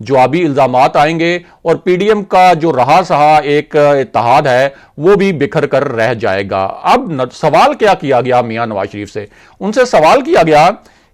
جوابی الزامات آئیں گے اور پی ڈی ایم کا جو رہا سہا ایک اتحاد ہے وہ بھی بکھر کر رہ جائے گا۔ اب سوال کیا کیا گیا میاں نواز شریف سے؟ ان سے سوال کیا گیا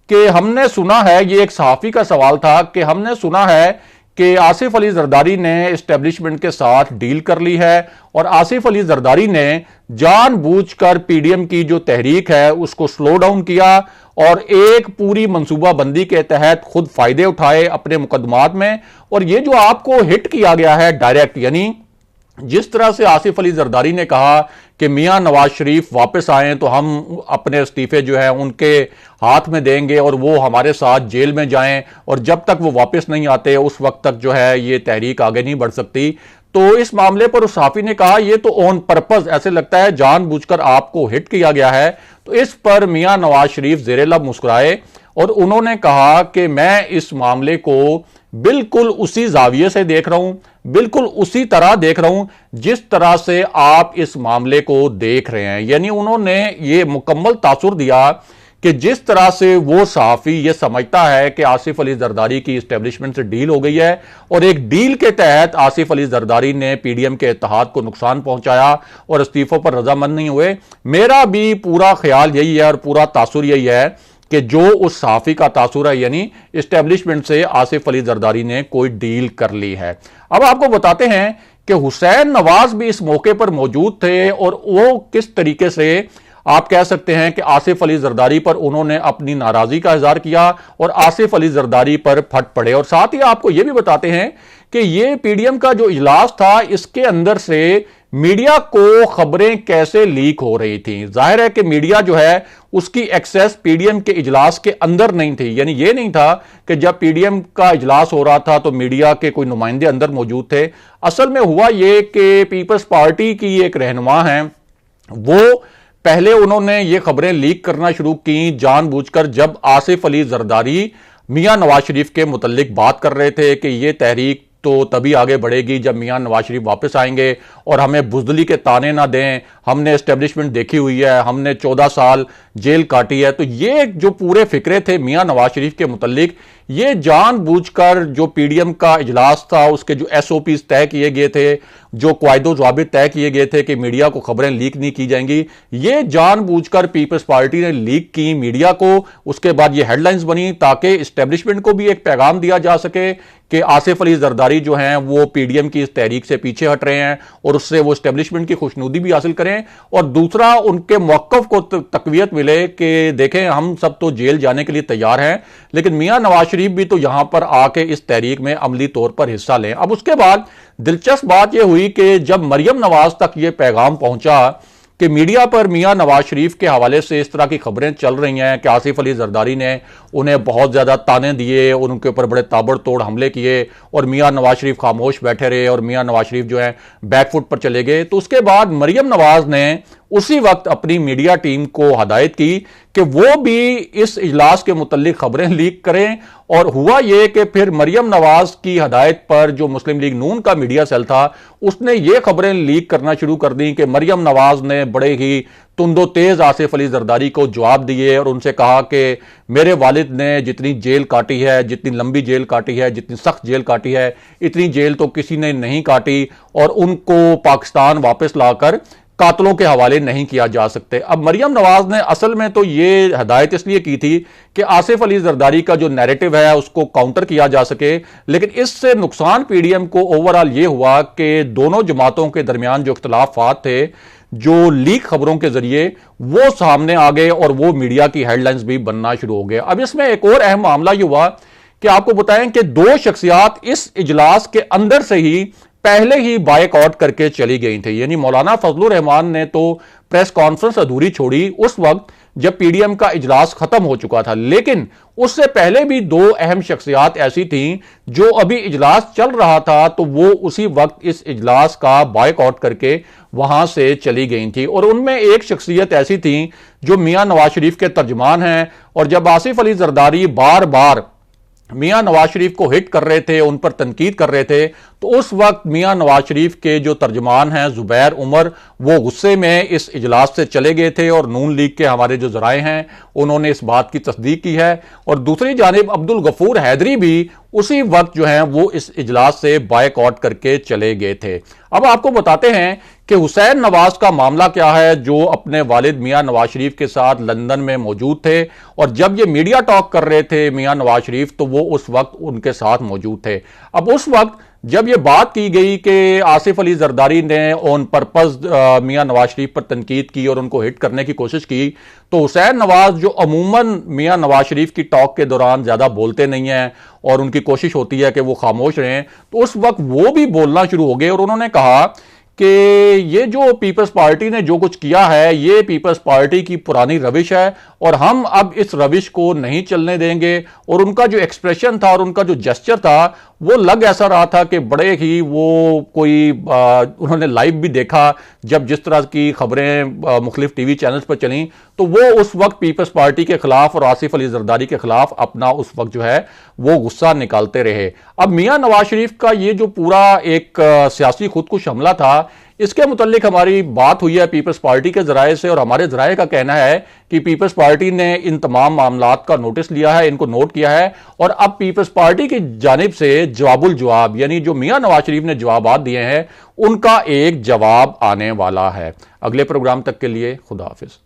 کہ ہم نے سنا ہے، یہ ایک صحافی کا سوال تھا، کہ ہم نے سنا ہے کہ آصف علی زرداری نے اسٹیبلشمنٹ کے ساتھ ڈیل کر لی ہے اور آصف علی زرداری نے جان بوجھ کر پی ڈی ایم کی جو تحریک ہے اس کو سلو ڈاؤن کیا اور ایک پوری منصوبہ بندی کے تحت خود فائدے اٹھائے اپنے مقدمات میں۔ اور یہ جو آپ کو ہٹ کیا گیا ہے ڈائریکٹ، یعنی جس طرح سے آصف علی زرداری نے کہا کہ میاں نواز شریف واپس آئیں تو ہم اپنے استعفے جو ہیں ان کے ہاتھ میں دیں گے اور وہ ہمارے ساتھ جیل میں جائیں، اور جب تک وہ واپس نہیں آتے اس وقت تک جو ہے یہ تحریک آگے نہیں بڑھ سکتی، تو اس معاملے پر اس صحافی نے کہا یہ تو آن پرپز، ایسے لگتا ہے جان بوجھ کر آپ کو ہٹ کیا گیا ہے۔ تو اس پر میاں نواز شریف زیر لب مسکرائے اور انہوں نے کہا کہ میں اس معاملے کو بالکل اسی زاویے سے دیکھ رہا ہوں، بالکل اسی طرح دیکھ رہا ہوں جس طرح سے آپ اس معاملے کو دیکھ رہے ہیں۔ یعنی انہوں نے یہ مکمل تاثر دیا کہ جس طرح سے وہ صحافی یہ سمجھتا ہے کہ آصف علی زرداری کی اسٹیبلشمنٹ سے ڈیل ہو گئی ہے اور ایک ڈیل کے تحت آصف علی زرداری نے پی ڈی ایم کے اتحاد کو نقصان پہنچایا اور استعفوں پر رضامند نہیں ہوئے، میرا بھی پورا خیال یہی ہے اور پورا تاثر یہی ہے کہ جو اس صحافی کا تاثر ہے، یعنی اسٹیبلشمنٹ سے آصف علی زرداری نے کوئی ڈیل کر لی ہے۔ اب آپ کو بتاتے ہیں کہ حسین نواز بھی اس موقع پر موجود تھے اور وہ کس طریقے سے آپ کہہ سکتے ہیں کہ آصف علی زرداری پر انہوں نے اپنی ناراضی کا اظہار کیا اور آصف علی زرداری پر پھٹ پڑے۔ اور ساتھ ہی آپ کو یہ بھی بتاتے ہیں کہ یہ پی ڈی ایم کا جو اجلاس تھا اس کے اندر سے میڈیا کو خبریں کیسے لیک ہو رہی تھیں۔ ظاہر ہے کہ میڈیا جو ہے اس کی ایکسیس پی ڈی ایم کے اجلاس کے اندر نہیں تھی، یعنی یہ نہیں تھا کہ جب پی ڈی ایم کا اجلاس ہو رہا تھا تو میڈیا کے کوئی نمائندے اندر موجود تھے۔ اصل میں ہوا یہ کہ پیپلز پارٹی کی ایک رہنما ہیں، وہ پہلے انہوں نے یہ خبریں لیک کرنا شروع کی جان بوجھ کر جب آصف علی زرداری میاں نواز شریف کے متعلق بات کر رہے تھے کہ یہ تحریک تو تبھی آگے بڑھے گی جب میاں نواز شریف واپس آئیں گے اور ہمیں بزدلی کے تانے نہ دیں، ہم نے اسٹیبلشمنٹ دیکھی ہوئی ہے، ہم نے 14 سال جیل کاٹی ہے۔ تو یہ جو پورے فکرے تھے میاں نواز شریف کے متعلق، یہ جان بوجھ کر جو پی ڈی ایم کا اجلاس تھا اس کے جو ایس او پیز طے کیے گئے تھے، جو قواعد و ضوابط طے کیے گئے تھے کہ میڈیا کو خبریں لیک نہیں کی جائیں گی، یہ جان بوجھ کر پیپلز پارٹی نے لیک کی میڈیا کو۔ اس کے بعد یہ ہیڈ لائنز بنی تاکہ اسٹیبلشمنٹ کو بھی ایک پیغام دیا جا سکے کہ آصف علی زرداری جو ہیں وہ پی ڈی ایم کی اس تحریک سے پیچھے ہٹ رہے ہیں اور اس سے وہ اسٹیبلشمنٹ کی خوشنودی بھی حاصل کریں، اور دوسرا ان کے موقف کو تقویت ملے کہ دیکھیں ہم سب تو جیل جانے کے لیے تیار ہیں لیکن میاں نواز شریف بھی تو یہاں پر آ کے اس تحریک میں عملی طور پر حصہ لیں۔ اب اس کے بعد دلچسپ بات یہ ہوئی کہ جب مریم نواز تک یہ پیغام پہنچا کہ میڈیا پر میاں نواز شریف کے حوالے سے اس طرح کی خبریں چل رہی ہیں کہ آصف علی زرداری نے انہیں بہت زیادہ تانے دیے اور ان کے اوپر بڑے تابڑ توڑ حملے کیے اور میاں نواز شریف خاموش بیٹھے رہے اور میاں نواز شریف جو ہیں بیک فٹ پر چلے گئے، تو اس کے بعد مریم نواز نے اسی وقت اپنی میڈیا ٹیم کو ہدایت کی کہ وہ بھی اس اجلاس کے متعلق خبریں لیک کریں، اور ہوا یہ کہ پھر مریم نواز کی ہدایت پر جو مسلم لیگ نون کا میڈیا سیل تھا اس نے یہ خبریں لیک کرنا شروع کر دیں کہ مریم نواز نے بڑے ہی تند و تیز آصف علی زرداری کو جواب دیے اور ان سے کہا کہ میرے والد نے جتنی جیل کاٹی ہے، جتنی لمبی جیل کاٹی ہے، جتنی سخت جیل کاٹی ہے، اتنی جیل تو کسی نے نہیں کاٹی اور ان کو پاکستان واپس لا کر قاتلوں کے حوالے نہیں کیا جا سکتے۔ اب مریم نواز نے اصل میں تو یہ ہدایت اس لیے کی تھی کہ آصف علی زرداری کا جو نیریٹو ہے اس کو کاؤنٹر کیا جا سکے، لیکن اس سے نقصان پی ڈی ایم کو اوورآل یہ ہوا کہ دونوں جماعتوں کے درمیان جو اختلافات تھے جو لیک خبروں کے ذریعے وہ سامنے آ گئے اور وہ میڈیا کی ہیڈ لائنز بھی بننا شروع ہو گئے۔ اب اس میں ایک اور اہم معاملہ یہ ہوا کہ آپ کو بتائیں کہ دو شخصیات اس اجلاس کے اندر سے ہی پہلے ہی بائیک آؤٹ کر کے چلی گئی تھی، یعنی مولانا فضل الرحمان نے تو پریس کانفرنس ادھوری چھوڑی اس وقت جب پی ڈی ایم کا اجلاس ختم ہو چکا تھا، لیکن اس سے پہلے بھی دو اہم شخصیات ایسی تھیں جو ابھی اجلاس چل رہا تھا تو وہ اسی وقت اس اجلاس کا بائیک آؤٹ کر کے وہاں سے چلی گئی تھی، اور ان میں ایک شخصیت ایسی تھی جو میاں نواز شریف کے ترجمان ہیں، اور جب آصف علی زرداری بار بار میاں نواز شریف کو ہٹ کر رہے تھے، ان پر تنقید کر رہے تھے، تو اس وقت میاں نواز شریف کے جو ترجمان ہیں زبیر عمر وہ غصے میں اس اجلاس سے چلے گئے تھے، اور نون لیگ کے ہمارے جو ذرائع ہیں انہوں نے اس بات کی تصدیق کی ہے۔ اور دوسری جانب عبدالغفور حیدری بھی اسی وقت جو ہیں وہ اس اجلاس سے بائیک آؤٹ کر کے چلے گئے تھے۔ اب آپ کو بتاتے ہیں کہ حسین نواز کا معاملہ کیا ہے، جو اپنے والد میاں نواز شریف کے ساتھ لندن میں موجود تھے، اور جب یہ میڈیا ٹاک کر رہے تھے میاں نواز شریف تو وہ اس وقت ان کے ساتھ موجود تھے۔ اب اس وقت جب یہ بات کی گئی کہ آصف علی زرداری نے آن پرپز میاں نواز شریف پر تنقید کی اور ان کو ہٹ کرنے کی کوشش کی، تو حسین نواز جو عموماً میاں نواز شریف کی ٹاک کے دوران زیادہ بولتے نہیں ہیں اور ان کی کوشش ہوتی ہے کہ وہ خاموش رہیں، تو اس وقت وہ بھی بولنا شروع ہو گئے اور انہوں نے کہا کہ یہ جو پیپلز پارٹی نے جو کچھ کیا ہے یہ پیپلز پارٹی کی پرانی روش ہے اور ہم اب اس روش کو نہیں چلنے دیں گے۔ اور ان کا جو ایکسپریشن تھا اور ان کا جو جسچر تھا وہ لگ ایسا رہا تھا کہ بڑے ہی وہ کوئی انہوں نے لائیو بھی دیکھا جب جس طرح کی خبریں مختلف ٹی وی چینلز پر چلیں، تو وہ اس وقت پیپلز پارٹی کے خلاف اور آصف علی زرداری کے خلاف اپنا اس وقت جو ہے وہ غصہ نکالتے رہے۔ اب میاں نواز شریف کا یہ جو پورا ایک سیاسی خودکش حملہ تھا، اس کے متعلق ہماری بات ہوئی ہے پیپلز پارٹی کے ذرائع سے، اور ہمارے ذرائع کا کہنا ہے کہ پیپلز پارٹی نے ان تمام معاملات کا نوٹس لیا ہے، ان کو نوٹ کیا ہے، اور اب پیپلز پارٹی کی جانب سے جواب الجواب، یعنی جو میاں نواز شریف نے جوابات دیے ہیں ان کا ایک جواب آنے والا ہے۔ اگلے پروگرام تک کے لیے خدا حافظ۔